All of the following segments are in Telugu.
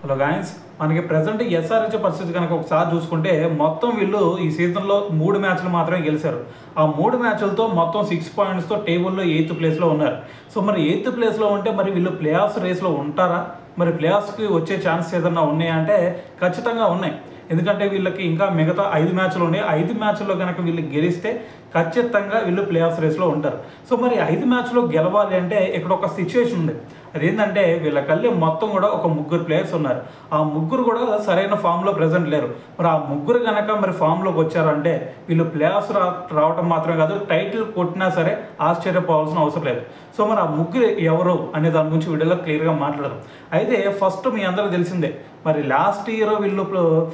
హలో గాయస్, మనకి ప్రజెంట్ ఎస్ఆర్హెచ్ పరిస్థితి కనుక ఒకసారి చూసుకుంటే మొత్తం వీళ్ళు ఈ సీజన్లో 3 మ్యాచ్లు మాత్రమే గెలిచారు. ఆ 3 మ్యాచ్లతో మొత్తం 6 పాయింట్స్తో టేబుల్లో 8th ప్లేస్లో ఉన్నారు. సో మరి 8th ప్లేస్లో ఉంటే మరి వీళ్ళు ప్లే ఆఫ్స్ రేస్లో ఉంటారా? మరి ప్లే ఆఫ్స్కి వచ్చే ఛాన్సెస్ ఏదన్నా ఉన్నాయా అంటే ఖచ్చితంగా ఉన్నాయి. ఎందుకంటే వీళ్ళకి ఇంకా మిగతా 5 మ్యాచ్లు ఉన్నాయి. 5 మ్యాచ్ల్లో కనుక వీళ్ళు గెలిస్తే ఖచ్చితంగా వీళ్ళు ప్లే ఆఫ్ రేస్లో ఉంటారు. సో మరి 5 మ్యాచ్లో గెలవాలి అంటే ఇక్కడ ఒక సిచ్యువేషన్ ఉంది. అదేంటంటే వీళ్ళకల్లి మొత్తం కూడా ఒక 3 ప్లేయర్స్ ఉన్నారు. ఆ 3 కూడా సరైన ఫామ్లో ప్రజెంట్ లేరు. మరి ఆ 3 కనుక మరి ఫామ్లోకి వచ్చారంటే వీళ్ళు ప్లే ఆఫ్స్ రావడం మాత్రమే కాదు, టైటిల్ కొట్టినా సరే ఆశ్చర్యపోవాల్సిన అవసరం లేదు. సో మరి ఆ 3 ఎవరు అనే దాని గురించి వీడియోలో క్లియర్గా మాట్లాడదాం. అయితే ఫస్ట్ మీ అందరికీ తెలిసిందే, మరి లాస్ట్ ఇయర్ వీళ్ళు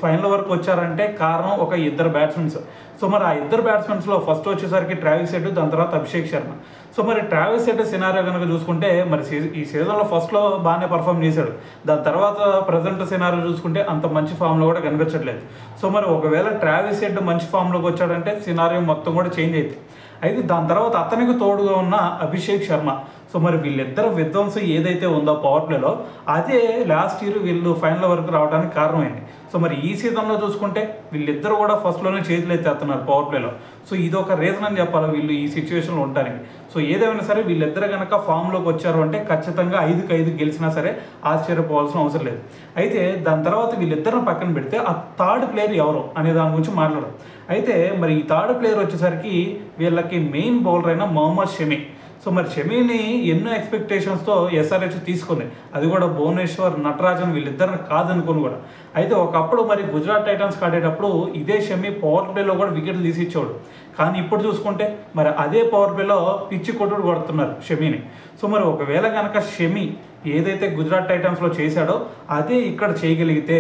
ఫైనల్ వరకు వచ్చారంటే కారణం ఒక 2 బ్యాట్స్మెన్స్. సో మరి ఆ 2 బ్యాట్స్మెన్స్లో ఫస్ట్ వచ్చేసరికి ట్రావిస్ హెడ్, దాని తర్వాత అభిషేక్ శర్మ. సో మరి ట్రావిస్ హెడ్ సినారియో కనుక చూసుకుంటే మరి ఈ సీజన్లో ఫస్ట్లో బాగానే పర్ఫామ్ చేశాడు. దాని తర్వాత ప్రజెంట్ సినారియో చూసుకుంటే అంత మంచి ఫామ్లో కూడా కనిపించట్లేదు. సో మరి ఒకవేళ ట్రావిస్ హెడ్ మంచి ఫామ్లోకి వచ్చాడంటే సినారియో మొత్తం కూడా చేంజ్ అవుతుంది. అయితే దాని తర్వాత అతనికి తోడుగా ఉన్న అభిషేక్ శర్మ. సో మరి వీళ్ళిద్దరు విధ్వంసం ఏదైతే ఉందో పవర్ ప్లేలో అదే లాస్ట్ ఇయర్ వీళ్ళు ఫైనల్ వరకు రావడానికి కారణమైంది. సో మరి ఈ సీజన్లో చూసుకుంటే వీళ్ళిద్దరు కూడా ఫస్ట్లోనే చేతులు ఎత్తేస్తున్నారు పవర్ ప్లేలో. సో ఇది ఒక రీజన్ అని చెప్పాలి వీళ్ళు ఈ సిచ్యువేషన్లో ఉండడానికి. సో ఏదేమైనా సరే వీళ్ళిద్దరు కనుక ఫామ్లోకి వచ్చారు అంటే ఖచ్చితంగా 5కి 5 గెలిచినా సరే ఆశ్చర్యపోవాల్సిన అవసరం లేదు. అయితే దాని తర్వాత వీళ్ళిద్దరిని పక్కన పెడితే ఆ థర్డ్ ప్లేయర్ ఎవరు అనే దాని గురించి మాట్లాడడం. అయితే మరి ఈ థర్డ్ ప్లేయర్ వచ్చేసరికి వీళ్ళకి మెయిన్ బౌలర్ అయిన మొహమ్మద్ షమి. సో మరి షమీని ఎన్నో ఎక్స్పెక్టేషన్స్తో ఎస్ఆర్హెచ్ తీసుకుంది, అది కూడా భువనేశ్వర్, నటరాజన్ వీళ్ళిద్దరిని కాదనుకుని కూడా. అయితే ఒకప్పుడు మరి గుజరాత్ టైటన్స్ ఆడేటప్పుడు ఇదే షమి పవర్ ప్లేలో కూడా వికెట్లు తీసి ఇచ్చేవాడు. కానీ ఇప్పుడు చూసుకుంటే మరి అదే పవర్ ప్లేలో పిచ్చి కొట్టుడు కొడుతున్నారు షమీని. సో మరి ఒకవేళ కనుక షమి ఏదైతే గుజరాత్ టైటన్స్లో చేశాడో అదే ఇక్కడ చేయగలిగితే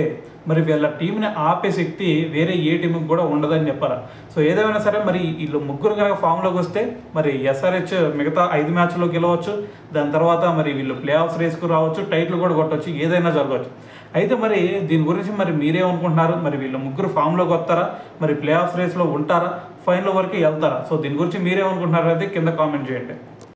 మరి వీళ్ళ టీంని ఆపే శక్తి వేరే ఏ టీంకి కూడా ఉండదని చెప్పాలి. సో ఏదేమైనా సరే మరి వీళ్ళు 3 కనుక ఫామ్లోకి వస్తే మరి ఎస్ఆర్హెచ్ మిగతా 5 మ్యాచ్లో గెలవచ్చు. దాని తర్వాత మరి వీళ్ళు ప్లే ఆఫ్ రేస్కు రావచ్చు, టైటిల్ కూడా కొట్టవచ్చు, ఏదైనా జరగవచ్చు. అయితే మరి దీని గురించి మరి మీరేమనుకుంటున్నారు? మరి వీళ్ళు 3 ఫామ్లోకి వస్తారా? మరి ప్లే ఆఫ్ రేస్లో ఉంటారా? ఫైనల్ వరకు వెళ్తారా? సో దీని గురించి మీరేమనుకుంటున్నారు అయితే కింద కామెంట్ చేయండి.